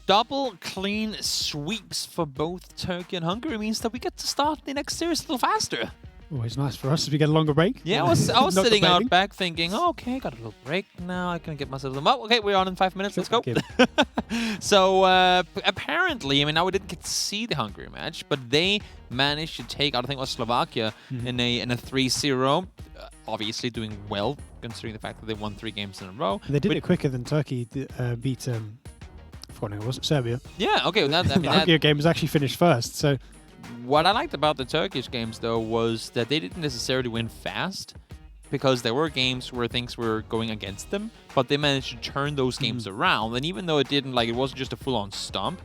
double clean sweeps for both Turkey and Hungary means that we get to start the next series a little faster. Always nice for us as we get a longer break. Yeah, I was sitting out back thinking, oh, okay, got a little break now. I can get myself them. Oh, okay, we're on in 5 minutes. Let's go. So apparently, I mean, now we didn't get to see the Hungary match, but they managed to take out, I think it was Slovakia in a 3-0. Obviously doing well considering the fact that they won 3 games in a row. They did it quicker than Turkey beat. I forgot who it was. Serbia. Yeah. Okay. That, I mean, the Hungary game was actually finished first. So. What I liked about the Turkish games, though, was that they didn't necessarily win fast because there were games where things were going against them, but they managed to turn those games around. And even though it wasn't just a full-on stomp,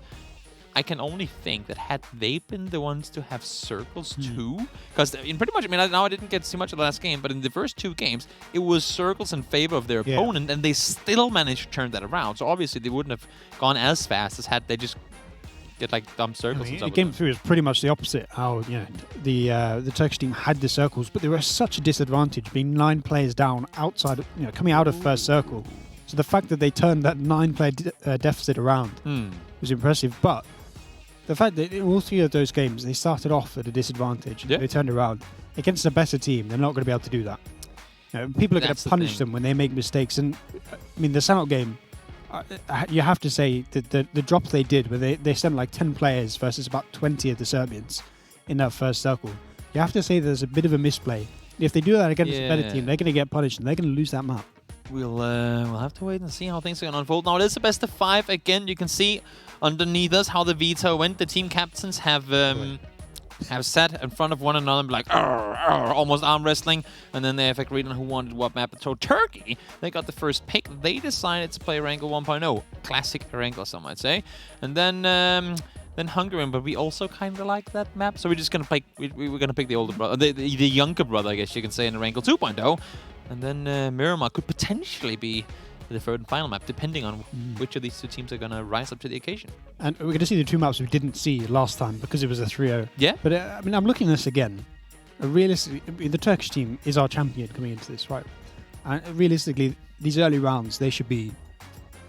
I can only think that had they been the ones to have circles too, because in pretty much, I mean, now I didn't get to see much of the last game, but in the first 2 games, it was circles in favor of their opponent, and they still managed to turn that around. So obviously they wouldn't have gone as fast as had they just get like dumb circles. The game 3 was pretty much the opposite. How the Turkish team had the circles, but they were such a disadvantage, being 9 players down outside, coming out of first circle. So the fact that they turned that 9-player deficit around was impressive. But the fact that in all 3 of those games they started off at a disadvantage, they turned around against a better team. They're not going to be able to do that. People are going to punish them when they make mistakes. And I mean, the Sanout game. You have to say that the drops they did, where they sent like 10 players versus about 20 of the Serbians in that first circle. You have to say there's a bit of a misplay. If they do that against a better team, they're going to get punished and they're going to lose that map. We'll have to wait and see how things are going to unfold. Now it is the best of 5 again. You can see underneath us how the veto went. The team captains have sat in front of one another and be like, almost arm wrestling, and then they have agreed on who wanted what map. So Turkey, they got the first pick. They decided to play Erangel 1.0, classic Erangel, some might say, and then Hungary. But we also kind of like that map, so we're just gonna play. We're gonna pick the older brother, the younger brother, I guess you can say, in Erangel 2.0, and then Miramar could potentially be the third and final map, depending on which of these 2 teams are going to rise up to the occasion. And we're going to see the 2 maps we didn't see last time because it was a 3-0. Yeah. But I mean, I'm looking at this again. Realistically, the Turkish team is our champion coming into this, right? And realistically, these early rounds, they should be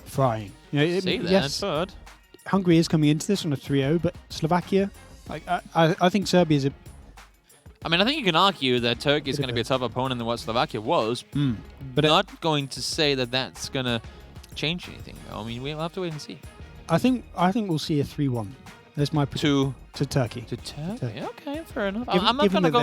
frying. Yes, but Hungary is coming into this on a 3-0, but Slovakia, I think Serbia is a... I mean, I think you can argue that Turkey is going to be a tougher opponent than what Slovakia was, but not going to say that that's going to change anything, though. I mean, we'll have to wait and see. I think we'll see a 3-1. That's my prediction. To Turkey. To Turkey? Okay, fair enough. I'm not going to go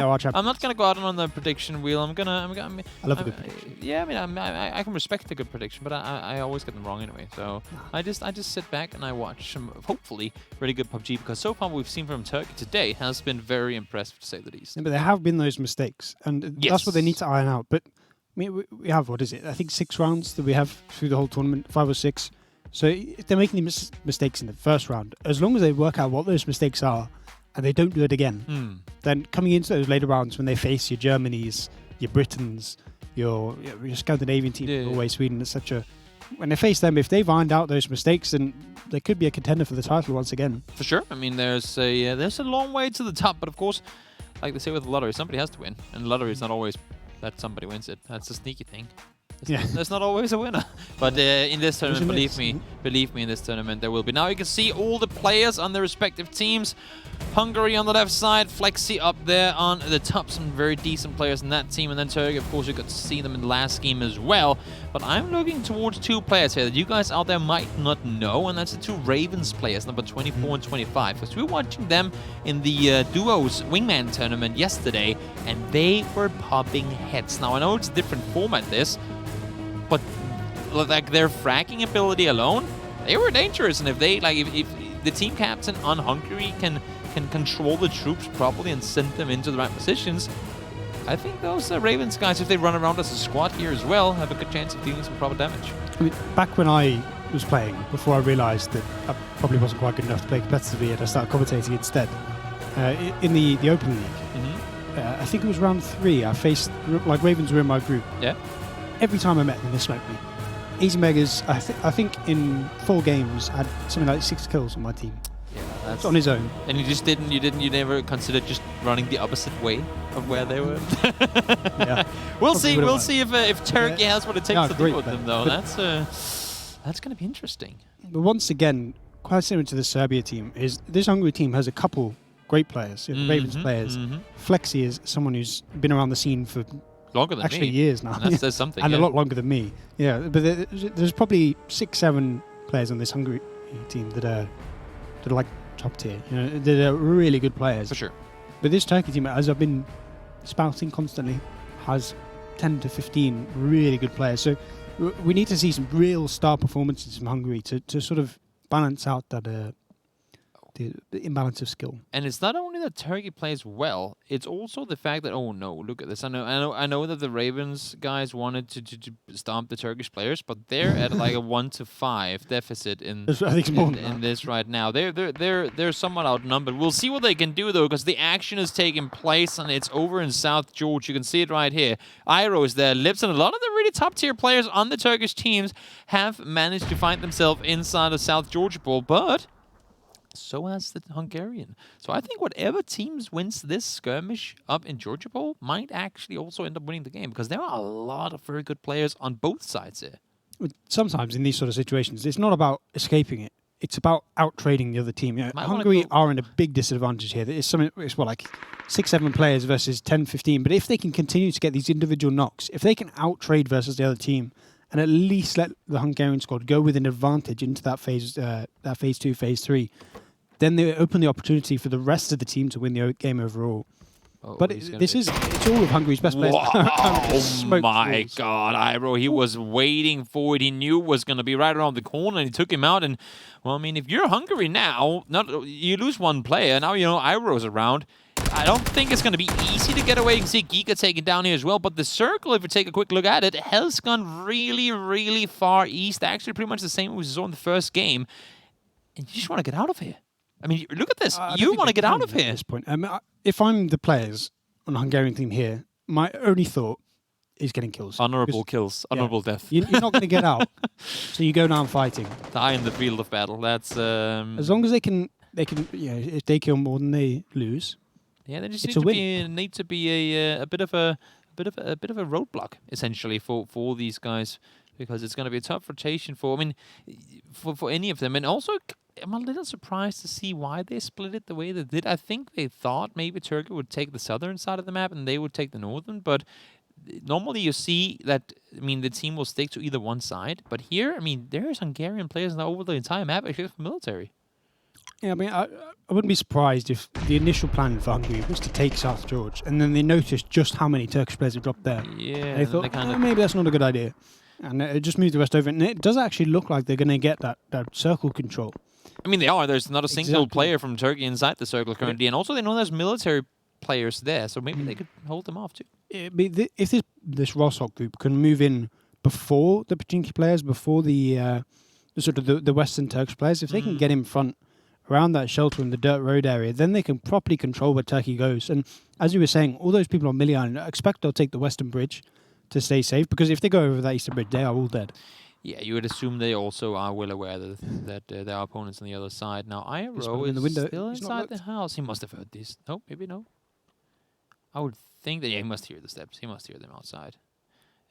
out on the prediction wheel. I love a good prediction. Yeah, I mean, I can respect a good prediction, but I always get them wrong anyway. So I just sit back and I watch some hopefully really good PUBG, because so far what we've seen from Turkey today has been very impressive, to say the least. Yeah, but there have been those mistakes, and that's what they need to iron out. But I mean, we have, what is it? I think 6 rounds that we have through the whole tournament, 5 or 6. So if they're making the mistakes in the first round, as long as they work out what those mistakes are and they don't do it again, then coming into those later rounds when they face your Germanys, your Britons, your Scandinavian team, Norway, Sweden, etc., when they face them, if they find out those mistakes, then they could be a contender for the title once again. For sure. I mean, there's a long way to the top, but of course, like they say with the lottery, somebody has to win, and the lottery is not always that somebody wins it. That's a sneaky thing. There's not always a winner. But in this tournament, believe me, in this tournament there will be. Now you can see all the players on their respective teams. Hungary on the left side, Flexi up there on the top, some very decent players in that team. And then Turkey, of course, you got to see them in the last game as well. But I'm looking towards 2 players here that you guys out there might not know, and that's the 2 Ravens players, number 24 and 25. Because we were watching them in the Duos Wingman tournament yesterday, and they were popping heads. Now I know it's a different format this, but like their fracking ability alone, they were dangerous. And if the team captain on Hungary can control the troops properly and send them into the right positions, I think those Ravens guys, if they run around as a squad here as well, have a good chance of dealing some proper damage. I mean, back when I was playing, before I realised that I probably wasn't quite good enough to play competitively, and I started commentating instead, in the Open League, I think it was round 3, I faced, like, Ravens were in my group. Yeah. Every time I met them, they smoked me. Easy Megas, I think in 4 games, I had something like 6 kills on my team. Yeah, that's on his own. And you never considered just running the opposite way of where they were. Yeah. We'll see if Turkey has what it takes to deal with them, though. That's going to be interesting. But once again, quite similar to the Serbia team, is this Hungary team has a couple great players, Ravens players. Flexi is someone who's been around the scene for longer than actually me. years now. That says something. And a lot longer than me. Yeah, but there's probably 6-7 players on this Hungary team that are like top tier. You know, that are really good players. For sure. But this Turkey team, as I've been spouting constantly, has 10 to 15 really good players. So we need to see some real star performances from Hungary to sort of balance out that the imbalance of skill. And it's not only that Turkey plays well; it's also the fact that look at this. I know that the Ravens guys wanted to stomp the Turkish players, but they're at like a 1-5 deficit in this right now. They're somewhat outnumbered. We'll see what they can do though, because the action is taking place and it's over in South Georgia. You can see it right here. Iro is there, Lips, and a lot of the really top tier players on the Turkish teams have managed to find themselves inside of South Georgia Bowl, but so has the Hungarian. So I think whatever teams wins this skirmish up in Georgia Bowl might actually also end up winning the game, because there are a lot of very good players on both sides here. Sometimes in these sort of situations, it's not about escaping it. It's about out-trading the other team. You know, Hungary are in a big disadvantage here. It's like 6-7 players versus 10-15. But if they can continue to get these individual knocks, if they can out-trade versus the other team, and at least let the Hungarian squad go with an advantage into that phase 2, phase 3, then they open the opportunity for the rest of the team to win the game overall. But it's all of Hungary's best players. Oh my God, Iro, he was waiting for it. He knew it was going to be right around the corner, and he took him out. And, well, I mean, if you're Hungary now, you lose one player. Now, you know, Iro's around. I don't think it's going to be easy to get away. You can see Giga taken down here as well. But the circle, if you take a quick look at it, has gone really, really far east. Actually, pretty much the same as we saw in the first game. And you just want to get out of here. I mean, look at this. You want to get out of here. At this point. If I'm the players on the Hungarian team here, my only thought is getting kills. Honorable kills. Honorable death. You're not going to get out. So you go down fighting. Die in the field of battle. That's as long as they can. If they kill more than they lose. Yeah, they just need to be a bit of a roadblock essentially for these guys, because it's going to be a tough rotation for any of them. And also, I'm a little surprised to see why they split it the way they did. I think they thought maybe Turkey would take the southern side of the map and they would take the northern, but normally you see that, the team will stick to either one side. But here, there's Hungarian players now over the entire map except for military. Yeah, I wouldn't be surprised if the initial plan for Hungary was to take South George, and then they noticed just how many Turkish players had dropped there. Yeah, and they thought, maybe that's not a good idea. And it just moved the rest over. And it does actually look like they're going to get that circle control. They are. There's not a single player from Turkey inside the circle currently. And also they know there's military players there, so maybe they could hold them off too. If this Rostock group can move in before the Pachinki players, before the Western Turkish players, if they can get in front around that shelter in the dirt road area, then they can properly control where Turkey goes. And as you were saying, all those people on Milli Island, I expect they'll take the Western Bridge to stay safe, because if they go over that Eastern Bridge, they are all dead. Yeah, you would assume they also are well aware that there are opponents on the other side. Now, Iro is in the window. Still inside the house. He must have heard this. No, maybe no. I would think that he must hear the steps. He must hear them outside.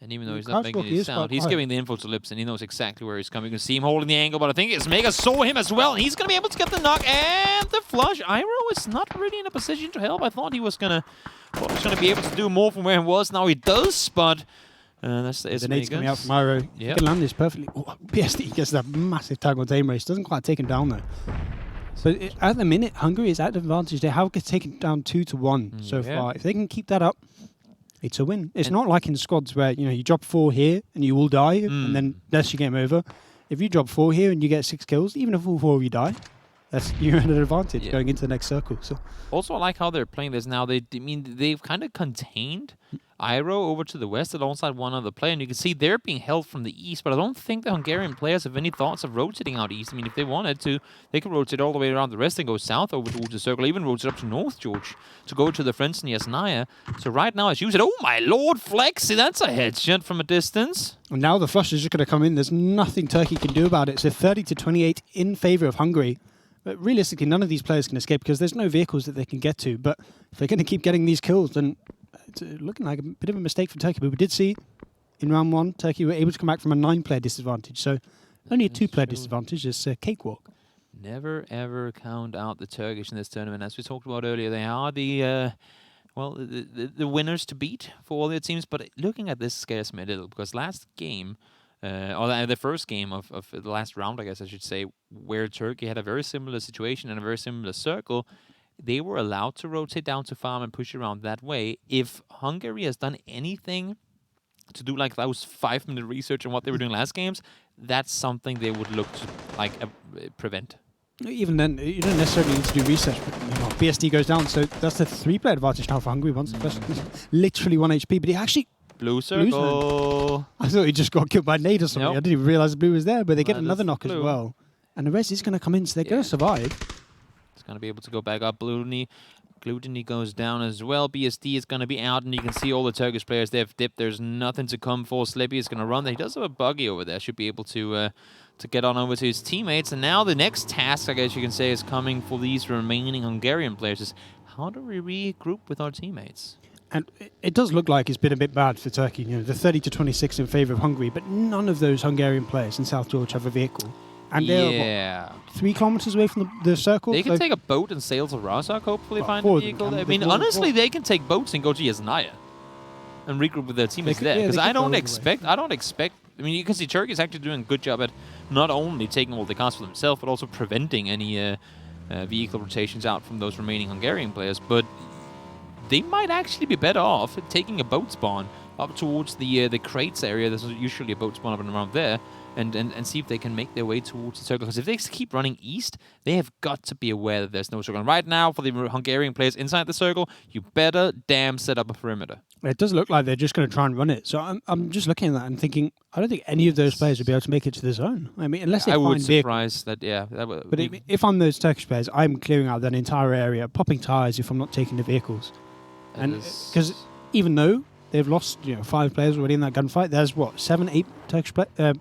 And even though he's not making any sound, he's giving the info to Lips, and he knows exactly where he's coming. You can see him holding the angle, but I think it's Mega saw him as well, and he's going to be able to get the knock and the flush. Iro is not really in a position to help. I thought he was going to be able to do more from where he was. Now he does, but the nade's coming out from Iro. Yep. He can land this perfectly. Oh, PSD gets that massive tag on aim race. Doesn't quite take him down though. But at the minute, Hungary is at advantage. They have taken down 2-1 so far. If they can keep that up, it's a win. It's not like in squads where you drop 4 here and you all die, and then that's your game over. If you drop 4 here and you get 6 kills, even if all 4 of you die, you're at an advantage going into the next circle. So also, I like how they're playing this now. They've kind of contained Iro over to the west alongside one other player, and you can see they're being held from the east, but I don't think the Hungarian players have any thoughts of rotating out east. If they wanted to, they could rotate all the way around the rest and go south over towards the circle, even rotate up to North George to go to the friends in Yasnaya. So right now, as you said, oh my lord, Flexi, that's a headshot from a distance. And now the flush is just going to come in. There's nothing Turkey can do about it. So 30-28 in favour of Hungary. But realistically, none of these players can escape because there's no vehicles that they can get to. But if they're going to keep getting these kills, then it's looking like a bit of a mistake for Turkey. But we did see in round 1, Turkey were able to come back from a 9-player disadvantage. So only a 2-player disadvantage is a cakewalk. Never ever count out the Turkish in this tournament. As we talked about earlier, they are the winners to beat for all their teams. But looking at this scares me a little, because last game, or the first game of the last round, I guess I should say, where Turkey had a very similar situation and a very similar circle, they were allowed to rotate down to farm and push around that way. If Hungary has done anything to do like those 5-minute research on what they were doing last games, that's something they would look to prevent. Even then, you don't necessarily need to do research, but BSD goes down, so that's the 3-player advantage now for Hungary. Once the person literally 1 HP, but he actually... Blue circle. I thought he just got killed by nade or something. Nope. I didn't even realise the blue was there, but they get another knock blue as well. And the rest is going to come in, so they're going to survive. It's going to be able to go back up. Gluteny goes down as well. BSD is going to be out, and you can see all the Turkish players, they've dipped. There's nothing to come for. Slippy is going to run. He does have a buggy over there. Should be able to get on over to his teammates. And now the next task, I guess you can say, is coming for these remaining Hungarian players is how do we regroup with our teammates? And it does look like it's been a bit bad for Turkey. You know, the 30-26 in favour of Hungary, but none of those Hungarian players in South George have a vehicle. And they're 3 kilometers away from the circle. They can take a boat and sail to Razak, hopefully find a four vehicle. I mean, honestly, they can take boats and go to Yasnaya and regroup with their teammates there. Because I don't expect. I mean, you can see Turkey is actually doing a good job at not only taking all the cars for themselves, but also preventing any vehicle rotations out from those remaining Hungarian players. But they might actually be better off taking a boat spawn up towards the crates area. There's usually a boat spawn up and around there. And see if they can make their way towards the circle. Because if they keep running east, they have got to be aware that there's no circle. And right now, for the Hungarian players inside the circle, you better damn set up a perimeter. It does look like they're just going to try and run it. So I'm just looking at that and thinking, I don't think any of those players would be able to make it to the zone. I mean, unless they find would surprise that, yeah. That would but if I'm those Turkish players, I'm clearing out that entire area, popping tyres if I'm not taking the vehicles. And because even though they've lost 5 players already in that gunfight, there's 7, 8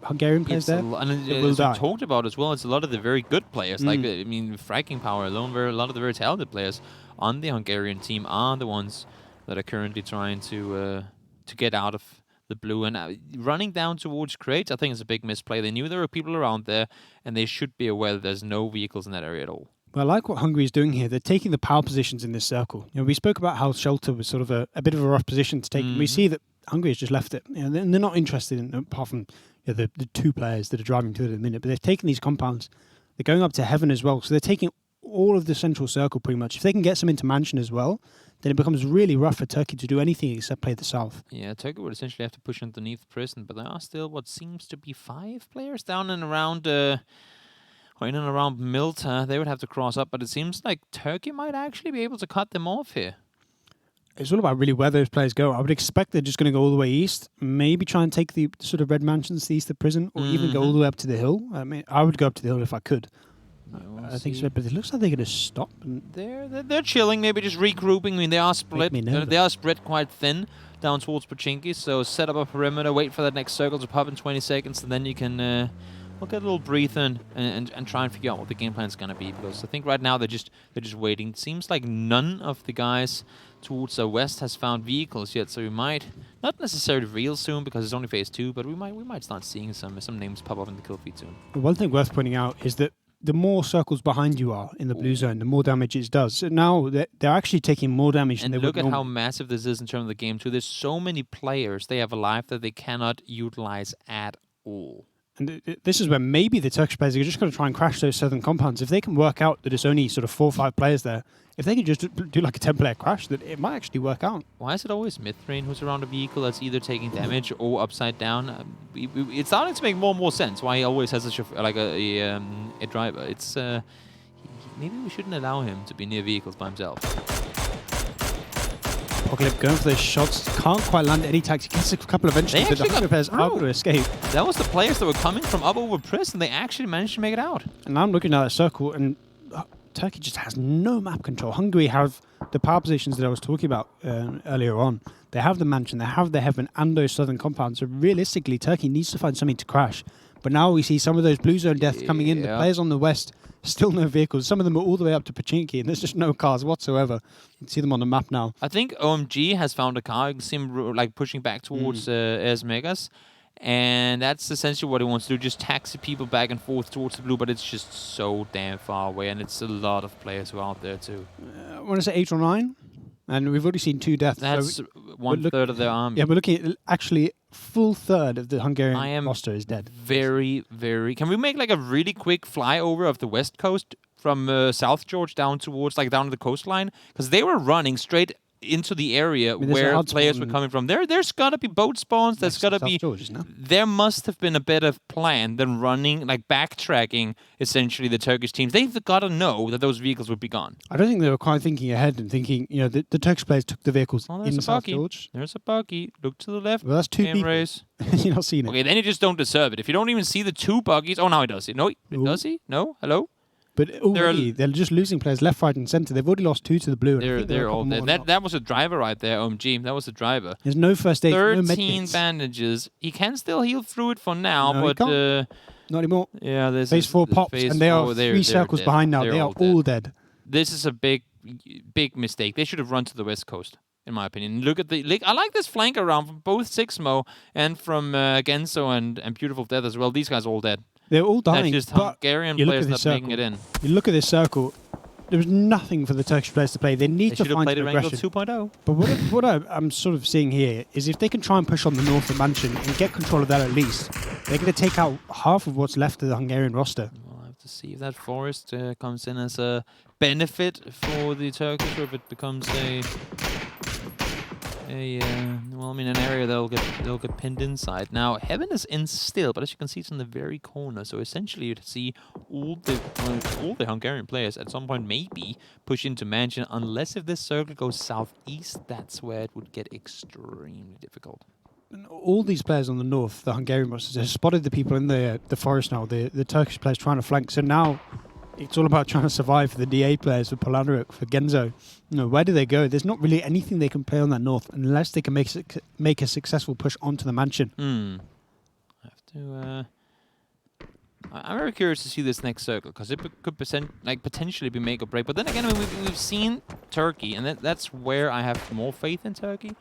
Hungarian players there. And as we talked about as well, it's a lot of the very good players. Like, I mean, fracking power alone, a lot of the very talented players on the Hungarian team are the ones that are currently trying to get out of the blue. And running down towards crates, I think it's a big misplay. They knew there were people around there, and they should be aware that there's no vehicles in that area at all. Well, I like what Hungary is doing here. They're taking the power positions in this circle. We spoke about how shelter was sort of a bit of a rough position to take. We see that Hungary has just left it. They're not interested in, apart from the 2 players that are driving to it at the minute, but they've taken these compounds. They're going up to heaven as well. So they're taking all of the central circle pretty much. If they can get some into mansion as well, then it becomes really rough for Turkey to do anything except play the south. Yeah, Turkey would essentially have to push underneath prison, but there are still what seems to be 5 players down and around... in and around Milta. They would have to cross up, but it seems like Turkey might actually be able to cut them off here. It's all about really where those players go. I would expect they're just going to go all the way east, maybe try and take the sort of red mansions east of prison, or even go all the way up to the hill. I mean, I would go up to the hill if I could. I think so, but it looks like they're going to stop. And they're chilling, maybe just regrouping. I mean, they are split. They are spread quite thin down towards Pochinki, so set up a perimeter, wait for that next circle to pop in 20 seconds, and then you can... we'll get a little breathe in and try and figure out what the game plan is going to be, because I think right now they're just waiting. It seems like none of the guys towards the west has found vehicles yet, so we might not necessarily real soon because it's only phase 2, but we might start seeing some names pop up in the kill feed soon. One thing worth pointing out is that the more circles behind you are in the blue zone, the more damage it does. So now they're actually taking more damage than they would. And look at how massive this is in terms of the game too. There's so many players they have a life that they cannot utilize at all. And this is where maybe the Turkish players are just going to try and crash those southern compounds. If they can work out that it's only sort of 4 or 5 players there, if they can just do like a 10-player crash, that it might actually work out. Why is it always Mithrane who's around a vehicle that's either taking damage or upside down? It's starting to make more and more sense why he always has such a driver. It's maybe we shouldn't allow him to be near vehicles by himself. Apocalypse going for those shots, can't quite land any tags. He gets a couple eventually, but the Hungary players are going to escape. That was the players that were coming from up over prison. They actually managed to make it out. And now I'm looking at that circle, and Turkey just has no map control. Hungary have the power positions that I was talking about earlier on. They have the mansion, they have the heaven, and those southern compounds. So realistically, Turkey needs to find something to crash. But now we see some of those blue zone deaths coming in. The players on the west, still no vehicles. Some of them are all the way up to Pochinki, and there's just no cars whatsoever. You can see them on the map now. I think OMG has found a car. You can see him like pushing back towards Esmegas. And that's essentially what he wants to do, just taxi people back and forth towards the blue, but it's just so damn far away, and it's a lot of players who are out there too. I want to say 8 or 9, and we've already seen 2 deaths. That's so 1/3 of their army. Yeah, we're looking at actually full third of the Hungarian roster is dead. Very, very... Can we make like a really quick flyover of the west coast from South George down towards, like down to the coastline? Because they were running straight into the area where players were coming from. There's got to be boat spawns. There's got to be... There must have been a better plan than running, like backtracking, essentially, the Turkish teams. They've got to know that those vehicles would be gone. I don't think they were quite thinking ahead and thinking, you know, the Turkish players took the vehicles in South George. There's a buggy. Look to the left. Well, that's 2 people. You're not seeing it. Okay, then you just don't deserve it. If you don't even see the 2 buggies... Oh, now he does it. No, does he? No? Hello? But already, they're just losing players left, right, and centre. They've already lost 2 to the blue. They're all dead. That was a driver right there, OMG. That was a driver. There's no first aid, 13 bandages. He can still heal through it for now, but... not anymore. Yeah, this phase 4 pops, and they are 3 circles behind now. They are all dead. This is a big mistake. They should have run to the west coast, in my opinion. Look at I like this flank around from both Sixmo and from Genso and Beautiful Death as well. These guys are all dead. They're all dying. That's just Hungarian players not making it in. You look at this circle. There was nothing for the Turkish players to play. They need to find an aggression. 2.0. But what I'm sort of seeing here is if they can try and push on the north of Mansion and get control of that at least, they're going to take out half of what's left of the Hungarian roster. We'll have to see if that forest comes in as a benefit for the Turkish, or if it becomes an area they'll get pinned inside. Now, Heaven is in still, but as you can see, it's in the very corner. So essentially, you'd see all the Hungarian players at some point maybe push into Mansion, unless if this circle goes southeast, that's where it would get extremely difficult. And all these players on the north, the Hungarian rosters, have spotted the people in the forest now. The Turkish players trying to flank. So now it's all about trying to survive for the DA players, for Polanaruk, for Genzo. You know, where do they go? There's not really anything they can play on that north unless they can make a successful push onto the Mansion. I have to... I'm very curious to see this next circle, because it could potentially be make or break. But then again, I mean, we've seen Turkey, and that's where I have more faith in Turkey.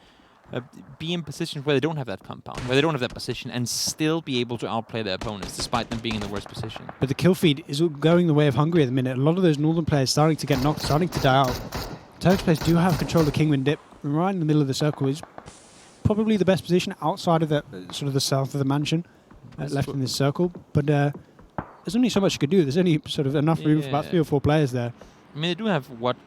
Be in positions where they don't have that compound, where they don't have that position, and still be able to outplay their opponents, despite them being in the worst position. But the kill feed is going the way of Hungary at the minute. A lot of those northern players starting to get knocked, starting to die out. Turkish players do have control of Kingwin Dip. Right in the middle of the circle is probably the best position outside of the sort of the south of the Mansion, left in this circle. But there's only so much you could do. There's only sort of enough room for about 3 or 4 players there. I mean, they do have, what,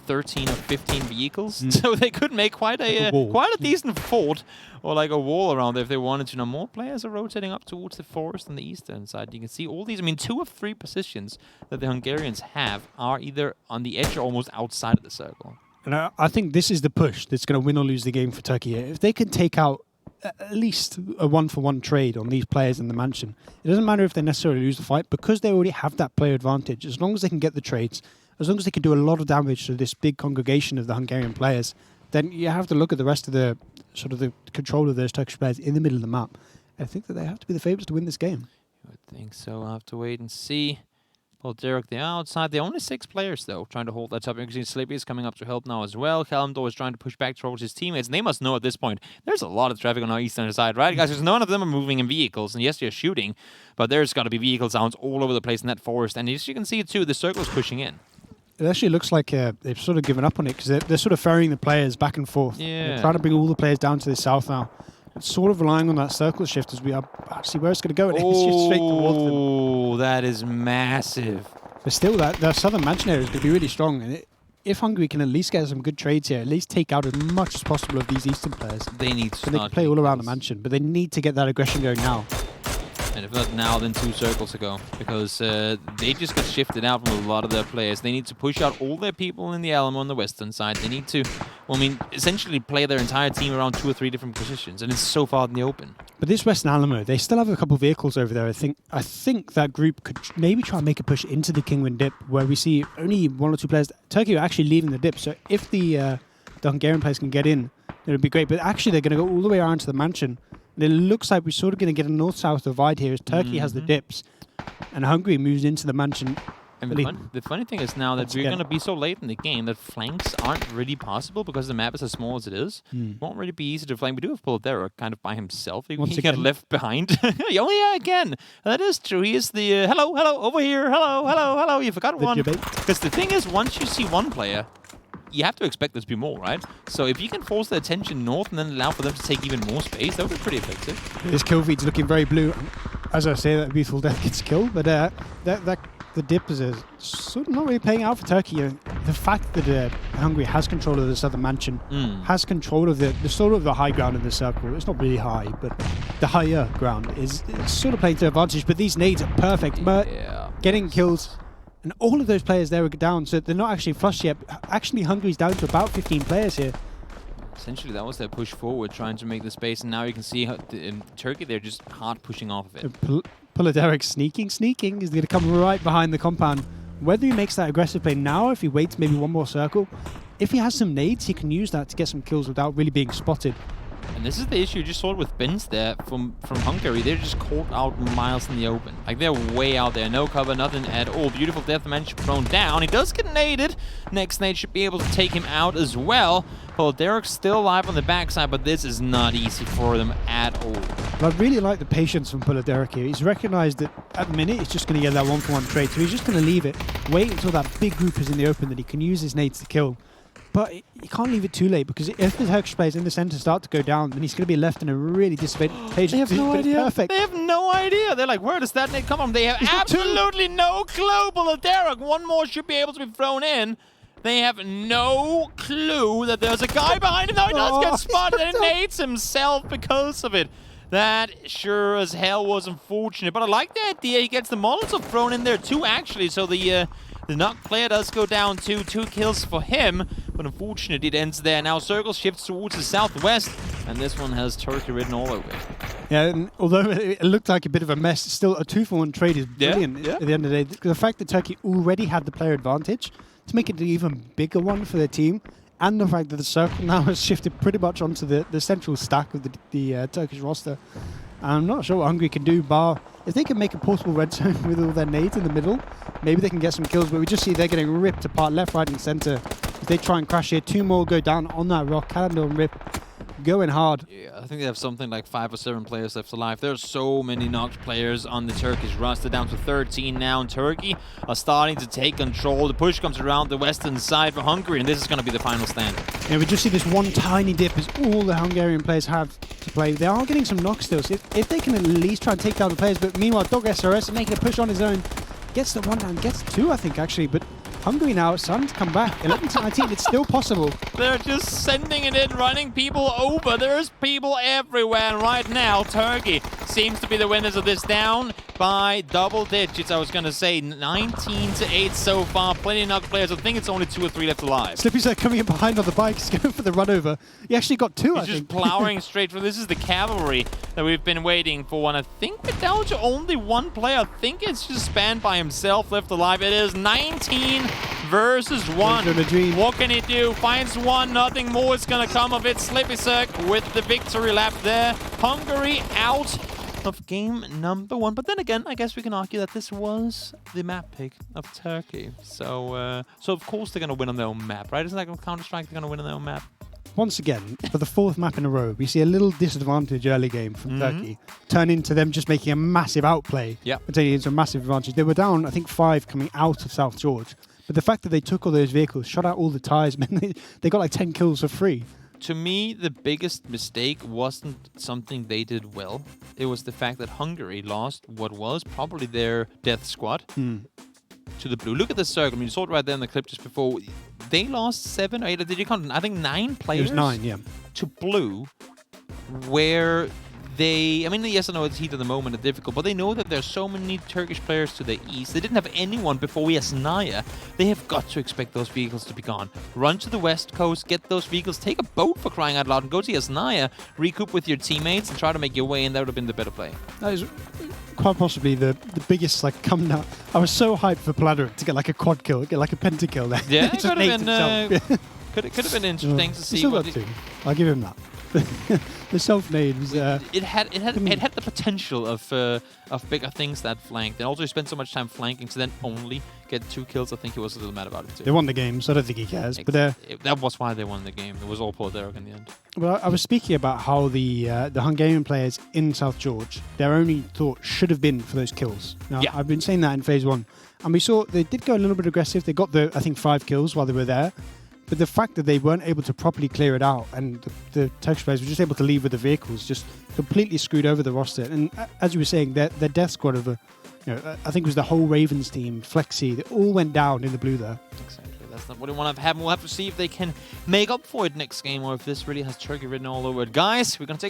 13 or 15 vehicles, so they could make quite a decent fort, or like a wall around there if they wanted to. Now, more players are rotating up towards the forest on the eastern side. You can see all these, I mean, 2 of 3 positions that the Hungarians have are either on the edge or almost outside of the circle. And I think this is the push that's going to win or lose the game for Turkey here. If they can take out at least a 1-for-1 trade on these players in the Mansion, it doesn't matter if they necessarily lose the fight, because they already have that player advantage. As long as they can get the trades, as long as they can do a lot of damage to this big congregation of the Hungarian players, then you have to look at the rest of the sort of the control of those Turkish players in the middle of the map. I think that they have to be the favourites to win this game. I would think so. I'll have to wait and see. Well, Derek, they're outside. They're only 6 players, though, trying to hold that top. You can see Slippy is coming up to help now as well. Kalimdor is trying to push back towards his teammates, and they must know at this point there's a lot of traffic on our eastern side, right, guys? Because none of them are moving in vehicles, and yes, they're shooting, but there's got to be vehicle sounds all over the place in that forest, and as you can see it too, the circle's pushing in. It actually looks like they've sort of given up on it, because they're sort of ferrying the players back and forth. Yeah. They're trying to bring all the players down to the south now. It's sort of relying on that circle shift as we are actually where it's going to go, and it's just straight towards them. Oh, that is massive. But still, that southern Mansion area is going to be really strong. And if Hungary can at least get some good trades here, at least take out as much as possible of these eastern players, they need to. And they can play all around the Mansion, but they need to get that aggression going now. And if not now, then 2 circles ago, because they just got shifted out from a lot of their players. They need to push out all their people in the Alamo on the western side. They need to, well, I mean, essentially play their entire team around 2 or 3 different positions, and it's so far in the open. But this Western Alamo, they still have a couple of vehicles over there. I think that group could maybe try and make a push into the Kingwin Dip, where we see only 1 or 2 players. Turkey are actually leaving the dip, so if the Hungarian players can get in, it would be great. But actually, they're going to go all the way around to the Mansion. And it looks like we're sort of going to get a north-south divide here as Turkey has the dips and Hungary moves into the Mansion And But the funny thing is now that once we're again- going to be so late in the game that flanks aren't really possible because the map is as small as it is. It won't really be easy to flank. We do have Polidera kind of by himself. He got again- left behind. Oh yeah, again. That is true. He is the hello, over here. Hello. You forgot one. debate. Because the thing is, once you see one player, you have to expect there to be more, right? So if you can force their attention north and then allow for them to take even more space, that would be pretty effective. This kill feed's looking very blue. As I say, that beautiful death gets killed, but the dip is sort of not really paying out for Turkey. The fact that Hungary has control of the southern mansion, has control of the sort of the high ground in the circle. It's not really high, but the higher ground is sort of playing to advantage. But these nades are perfect. Getting kills. And all of those players there are down, so they're not actually flushed yet. Actually, Hungary's down to about 15 players here. Essentially, that was their push forward, trying to make the space. And now you can see how in Turkey, they're just hard pushing off of it. Polidera sneaking. He's going to come right behind the compound. Whether he makes that aggressive play now, if he waits maybe one more circle, if he has some nades, he can use that to get some kills without really being spotted. And this is the issue you just saw it with Bins there from Hungary. They're just caught out miles in the open. Like, they're way out there. No cover, nothing at all. Beautiful Deathman thrown down. He does get naded. Next nade should be able to take him out as well. Well, Derek's still alive on the backside, but this is not easy for them at all. But I really like the patience from Polidera here. He's recognized that at the minute he's just going to get that one-for-one trade, so he's just going to leave it, wait until that big group is in the open that he can use his nades to kill. But you can't leave it too late, because if the Turkish players in the center start to go down, then he's going to be left in a really disadvantaged. They have no idea. Perfect. They have no idea. They're like, where does that nade come from? They have absolutely no clue. Polidera, one more should be able to be thrown in. They have no clue that there's a guy behind him. Now he does get spotted and nades himself because of it. That sure as hell was unfortunate. But I like the idea. He gets the Molotov thrown in there too, actually. So the knock player does go down to 2 kills for him. But unfortunately, it ends there. Now Circle shifts towards the southwest. And this one has Turkey written all over it. Yeah, and although it looked like a bit of a mess, still a 2-for-1 trade is brilliant at the end of the day. The fact that Turkey already had the player advantage to make it an even bigger one for their team, and the fact that the circle now has shifted pretty much onto the central stack of the Turkish roster. I'm not sure what Hungary can do, bar if they can make a portable red zone with all their nades in the middle, maybe they can get some kills, but we just see they're getting ripped apart left, right, and center. If they try and crash here, 2 more go down on that rock, Calendar and Rip going hard. Yeah, I think they have something like 5 or 7 players left alive. There's so many knocked players on the Turkish roster, down to 13 now. And Turkey are starting to take control. The push comes around the western side for Hungary, and this is going to be the final stand. Yeah, we just see this one tiny dip is all the Hungarian players have to play. They are getting some knocks still, so if they can at least try and take down the players, but meanwhile, Dog SRS is making a push on his own. Gets the 1 down, gets 2, I think, actually, but Hungary now is starting to come back. 11 to 19, it's still possible. They're just sending it in, running people over. There's people everywhere. And right now, Turkey seems to be the winners of this, down by double digits. I was going to say 19 to 8 so far. Plenty of knocked players. I think it's only 2 or 3 left alive. Slippy's coming in behind on the bike. He's going for the run over. He actually got 2, He's just plowing straight through. This is the cavalry that we've been waiting for. And I think we're down to only 1 player. I think it's just Span by himself left alive. It is 19 versus 1. What can he do? Finds 1. Nothing more is going to come of it. Slippy Cirque with the victory lap there. Hungary out of game number 1. But then again, I guess we can argue that this was the map pick of Turkey. So of course they're going to win on their own map, right? Isn't that Counter-Strike? They're going to win on their own map. Once again, for the 4th map in a row, we see a little disadvantage early game from Turkey turn into them just making a massive outplay. Yeah. And taking it into a massive advantage. They were down, I think, 5 coming out of South George. But the fact that they took all those vehicles, shot out all the tires, meant they got like 10 kills for free. To me, the biggest mistake wasn't something they did well. It was the fact that Hungary lost what was probably their death squad to the blue. Look at the circle. I mean, you saw it right there in the clip just before. They lost 7 or 8. Did you count? I think 9 players. It was 9, yeah. To blue, where they, I mean, yes, I know it's heat of the moment and difficult, but they know that there's so many Turkish players to the east. They didn't have anyone before Yasnaya. They have got to expect those vehicles to be gone. Run to the west coast, get those vehicles, take a boat for crying out loud, and go to Yasnaya, recoup with your teammates, and try to make your way in. That would have been the better play. That is quite possibly the biggest like come down. I was so hyped for Polidera to get like a quad kill, get like a pentakill there. Yeah, it could have been, could have been interesting to see. Still got 2. I'll give him that. The self-made was. It had the potential of bigger things that flanked, and also he spent so much time flanking to then only get 2 kills. I think he was a little mad about it too. They won the game, so I don't think he cares. But that was why they won the game. It was all Paul Derek in the end. Well, I was speaking about how the Hungarian players in South George, their only thought should have been for those kills. Now, I've been saying that in phase 1, and we saw they did go a little bit aggressive. They got I think 5 kills while they were there. But the fact that they weren't able to properly clear it out, and the Turkish players were just able to leave with the vehicles, just completely screwed over the roster. And as you were saying, their death squad of I think it was the whole Ravens team, Flexi, they all went down in the blue there. Exactly. That's not what we want to have. We'll have to see if they can make up for it next game, or if this really has Turkey written all over it. Guys, we're going to take